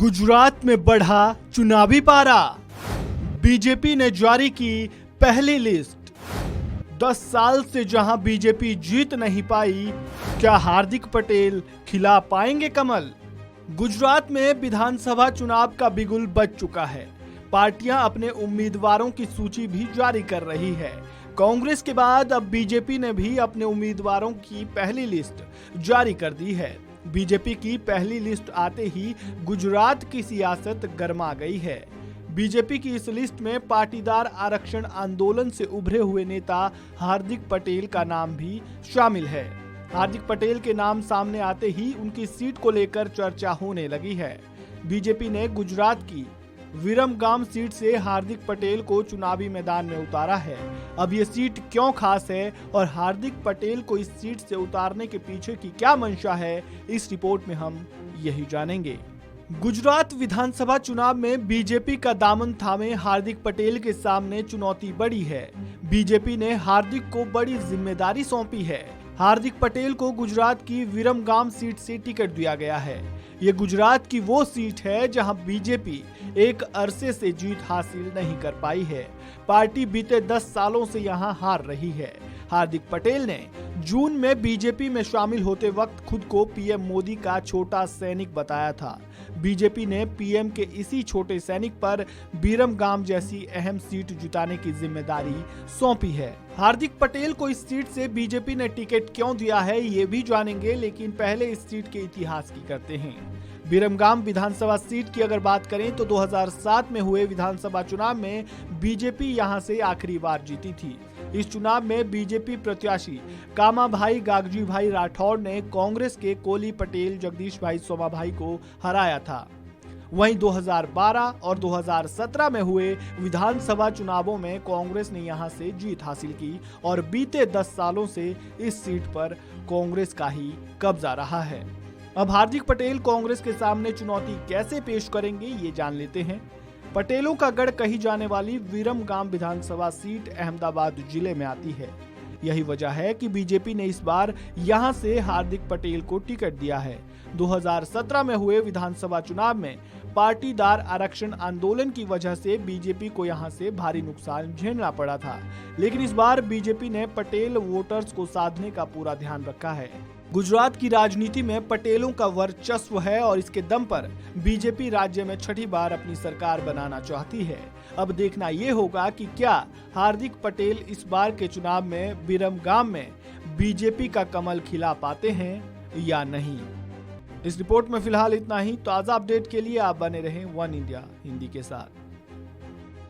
गुजरात में बढ़ा चुनावी पारा। बीजेपी ने जारी की पहली लिस्ट। 10 साल से जहां बीजेपी जीत नहीं पाई, क्या हार्दिक पटेल खिला पाएंगे कमल? गुजरात में विधानसभा चुनाव का बिगुल बज चुका है। पार्टियां अपने उम्मीदवारों की सूची भी जारी कर रही है। कांग्रेस के बाद अब बीजेपी ने भी अपने उम्मीदवारों की पहली लिस्ट जारी कर दी है। बीजेपी की पहली लिस्ट आते ही गुजरात की सियासत गर्मा गई है। बीजेपी की इस लिस्ट में पाटीदार आरक्षण आंदोलन से उभरे हुए नेता हार्दिक पटेल का नाम भी शामिल है। हार्दिक पटेल के नाम सामने आते ही उनकी सीट को लेकर चर्चा होने लगी है। बीजेपी ने गुजरात की विरमगाम सीट से हार्दिक पटेल को चुनावी मैदान में उतारा है। अब ये सीट क्यों खास है और हार्दिक पटेल को इस सीट से उतारने के पीछे की क्या मंशा है, इस रिपोर्ट में हम यही जानेंगे। गुजरात विधानसभा चुनाव में बीजेपी का दामन थामे हार्दिक पटेल के सामने चुनौती बड़ी है। बीजेपी ने हार्दिक को बड़ी जिम्मेदारी सौंपी है। हार्दिक पटेल को गुजरात की विरमगाम सीट से टिकट दिया गया है। ये गुजरात की वो सीट है जहां बीजेपी एक अरसे से जीत हासिल नहीं कर पाई है। पार्टी बीते 10 सालों से यहां हार रही है। हार्दिक पटेल ने जून में बीजेपी में शामिल होते वक्त खुद को पीएम मोदी का छोटा सैनिक बताया था। बीजेपी ने पीएम के इसी छोटे सैनिक पर विरमगाम जैसी अहम सीट जिताने की जिम्मेदारी सौंपी है। हार्दिक पटेल को इस सीट से बीजेपी ने टिकट क्यों दिया है, ये भी जानेंगे, लेकिन पहले इस सीट के इतिहास की करते हैं। विरमगाम विधानसभा सीट की अगर बात करें तो 2007 में हुए विधानसभा चुनाव में बीजेपी यहां से आखिरी बार जीती थी। इस चुनाव में बीजेपी प्रत्याशी कामाभाई गागजी भाई राठौड़ ने कांग्रेस के कोली पटेल जगदीश भाई सोमा भाई को हराया था। वहीं 2012 और 2017 में हुए विधानसभा चुनावों में कांग्रेस ने यहां से जीत हासिल की और बीते 10 सालों से इस सीट पर कांग्रेस का ही कब्जा रहा है। अब हार्दिक पटेल कांग्रेस के सामने चुनौती कैसे पेश करेंगे, ये जान लेते हैं। पटेलों का गढ़ कही जाने वाली विरमगाम विधानसभा सीट अहमदाबाद जिले में आती है। यही वजह है कि बीजेपी ने इस बार यहां से हार्दिक पटेल को टिकट दिया है। 2017 में हुए विधानसभा चुनाव में पाटीदार आरक्षण आंदोलन की वजह से बीजेपी को यहां से भारी नुकसान झेलना पड़ा था, लेकिन इस बार बीजेपी ने पटेल वोटर्स को साधने का पूरा ध्यान रखा है। गुजरात की राजनीति में पटेलों का वर्चस्व है और इसके दम पर बीजेपी राज्य में छठी बार अपनी सरकार बनाना चाहती है। अब देखना यह होगा कि क्या हार्दिक पटेल इस बार के चुनाव में विरमगाम में बीजेपी का कमल खिला पाते हैं या नहीं। इस रिपोर्ट में फिलहाल इतना ही। ताजा अपडेट के लिए आप बने रहें वन इंडिया हिंदी के साथ।